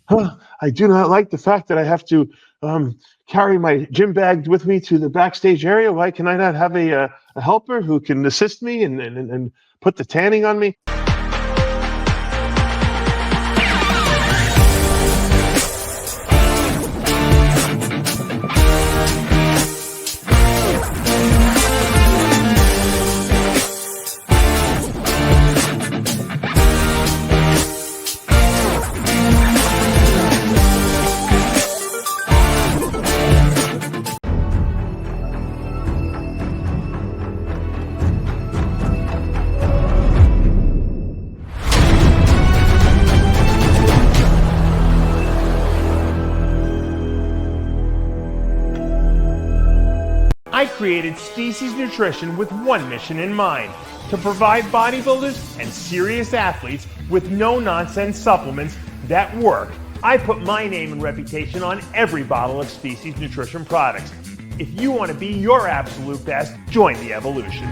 I do not like the fact that I have to carry my gym bag with me to the backstage area. Why can I not have a helper who can assist me and put the tanning on me? I created Species Nutrition with one mission in mind: to provide bodybuilders and serious athletes with no-nonsense supplements that work. I put my name and reputation on every bottle of Species Nutrition products. If you want to be your absolute best, join the evolution.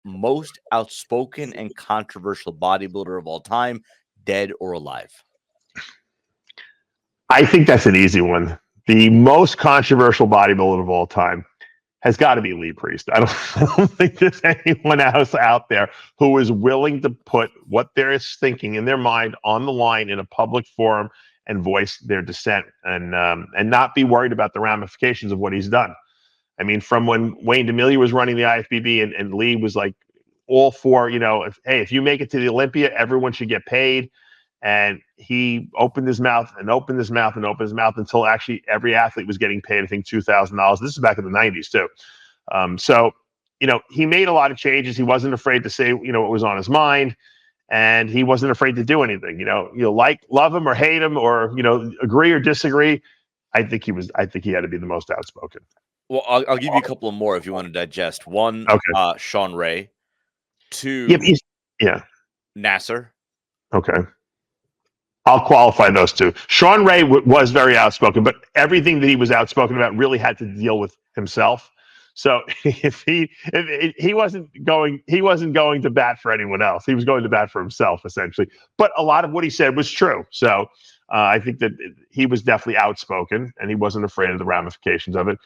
Most outspoken and controversial bodybuilder of all time, dead or alive? I think that's an easy one. The most controversial bodybuilder of all time has got to be Lee Priest. I don't think there's anyone else out there who is willing to put what they're thinking in their mind on the line in a public forum and voice their dissent and not be worried about the ramifications of what he's done. I mean, from when Wayne DeMilia was running the IFBB and Lee was like all for, if you make it to the Olympia, everyone should get paid. And he opened his mouth and opened his mouth and opened his mouth until actually every athlete was getting paid, I think, $2,000. This is back in the 90s, too. So, he made a lot of changes. He wasn't afraid to say, what was on his mind. And he wasn't afraid to do anything. Love him or hate him or, agree or disagree. I think he had to be the most outspoken. Well, I'll give you a couple of more if you want to digest. One, okay. Sean Ray. Two, Nasser. Okay. I'll qualify those two. Sean Ray was very outspoken, but everything that he was outspoken about really had to deal with himself. So if he wasn't going to bat for anyone else. He was going to bat for himself, essentially. But a lot of what he said was true. So I think that he was definitely outspoken, and he wasn't afraid of the ramifications of it.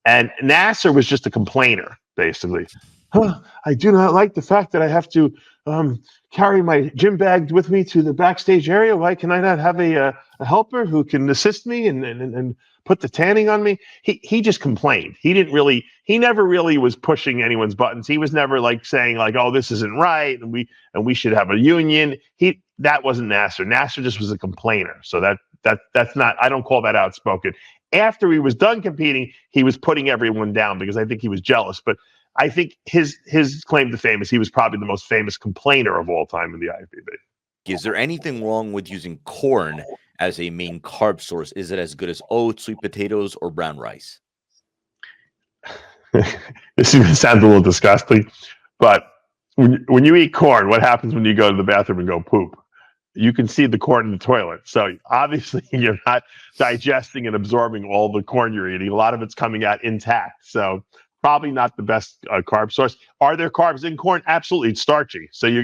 And Nasser was just a complainer, basically. I do not like the fact that I have to carry my gym bag with me to the backstage area. Why can I not have a helper who can assist me and put the tanning on me? He just complained. He never really was pushing anyone's buttons. He was never like saying like, oh, this isn't right, and we should have a union. That wasn't Nasser. Nasser just was a complainer. So that's not, I don't call that outspoken. After he was done competing, he was putting everyone down because I think he was jealous. But I think his claim to fame is he was probably the most famous complainer of all time in the IFBB. Is there anything wrong with using corn as a main carb source? Is it as good as oats, sweet potatoes, or brown rice? This sounds a little disgusting, but when you eat corn, what happens when you go to the bathroom and go poop? You can see the corn in the toilet. So obviously you're not digesting and absorbing all the corn you're eating. A lot of it's coming out intact. So probably not the best carb source. Are there carbs in corn? Absolutely. It's starchy. So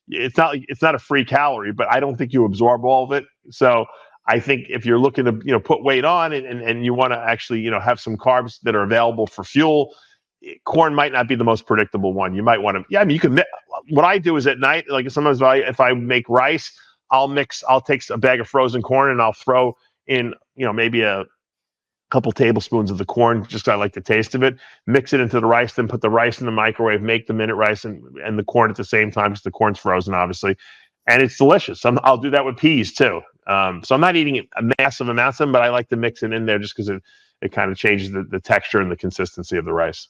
it's not a free calorie, but I don't think you absorb all of it. So I think if you're looking to, put weight on and you want to actually, have some carbs that are available for fuel, corn might not be the most predictable one. You might want to, you can, what I do is at night, like sometimes if I make rice, I'll take a bag of frozen corn and I'll throw in, maybe a couple tablespoons of the corn, just 'cause I like the taste of it, mix it into the rice, then put the rice in the microwave, make the minute rice and the corn at the same time, because the corn's frozen, obviously. And it's delicious. I'll do that with peas too. So I'm not eating massive amounts of them, but I like to mix it in there just because it kind of changes the texture and the consistency of the rice.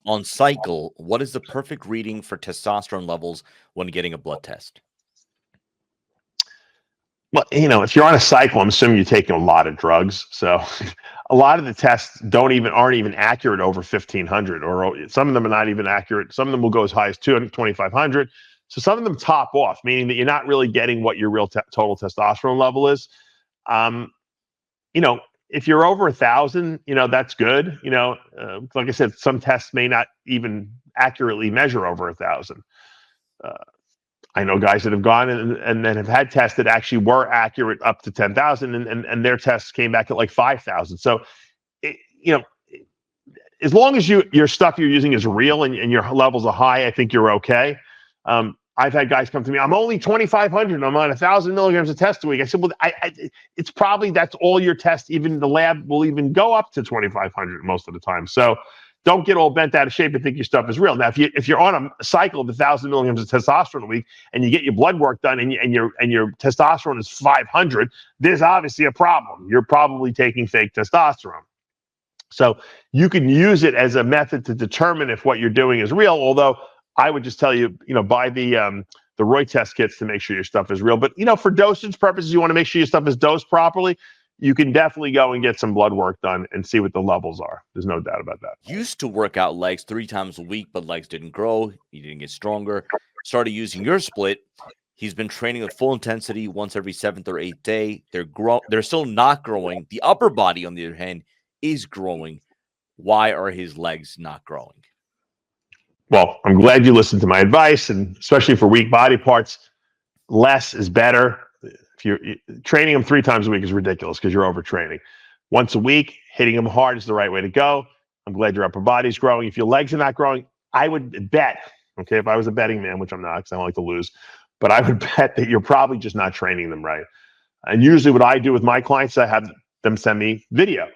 On cycle, what is the perfect reading for testosterone levels when getting a blood test? Well, if you're on a cycle, I'm assuming you're taking a lot of drugs. So a lot of the tests aren't even accurate over 1,500, or some of them are not even accurate. Some of them will go as high as 2,500. So some of them top off, meaning that you're not really getting what your real total testosterone level is. If you're over 1,000, that's good. Like I said, some tests may not even accurately measure over 1,000. I know guys that have gone and then have had tests that actually were accurate up to 10,000, and their tests came back at like 5,000. So, as long as your stuff you're using is real and your levels are high, I think you're okay. I've had guys come to me, I'm only 2,500. I'm on 1,000 milligrams of test a week. I said, well, it's probably that's all your test. Even the lab will even go up to 2,500 most of the time. So don't get all bent out of shape and think your stuff is real. Now, if you're on a cycle of 1,000 milligrams of testosterone a week and you get your blood work done and your testosterone is 500, there's obviously a problem. You're probably taking fake testosterone. So you can use it as a method to determine if what you're doing is real. Although I would just tell you, buy the Roy test kits to make sure your stuff is real. But for dosage purposes, you want to make sure your stuff is dosed properly. You can definitely go and get some blood work done and see what the levels are. There's no doubt about that. Used to work out legs 3 times a week, but legs didn't grow. He didn't get stronger. Started using your split. He's been training at full intensity once every 7th or 8th day. They're still not growing. The upper body, on the other hand, is growing. Why are his legs not growing? Well, I'm glad you listened to my advice, and especially for weak body parts, less is better. If you're training them 3 times a week is ridiculous because you're overtraining. Once a week, hitting them hard is the right way to go. I'm glad your upper body's growing. If your legs are not growing, I would bet, okay, if I was a betting man, which I'm not because I don't like to lose, but I would bet that you're probably just not training them right. And usually what I do with my clients, I have them send me video.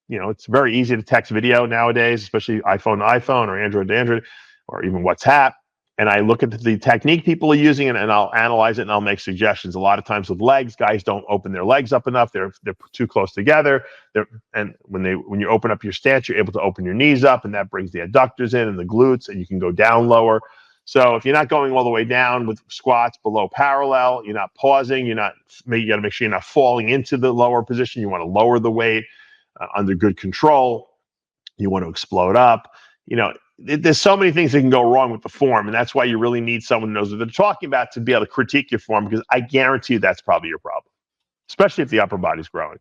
It's very easy to text video nowadays, especially iPhone to iPhone or Android to Android or even WhatsApp. And I look at the technique people are using and I'll analyze it and I'll make suggestions. A lot of times with legs, guys don't open their legs up enough. They're too close together. And when you open up your stance, you're able to open your knees up, and that brings the adductors in and the glutes, and you can go down lower. So if you're not going all the way down with squats below parallel, you're not pausing, you got to make sure you're not falling into the lower position. You want to lower the weight under good control. You want to explode up. There's so many things that can go wrong with the form, and that's why you really need someone who knows what they're talking about to be able to critique your form, because I guarantee you that's probably your problem, especially if the upper body's growing.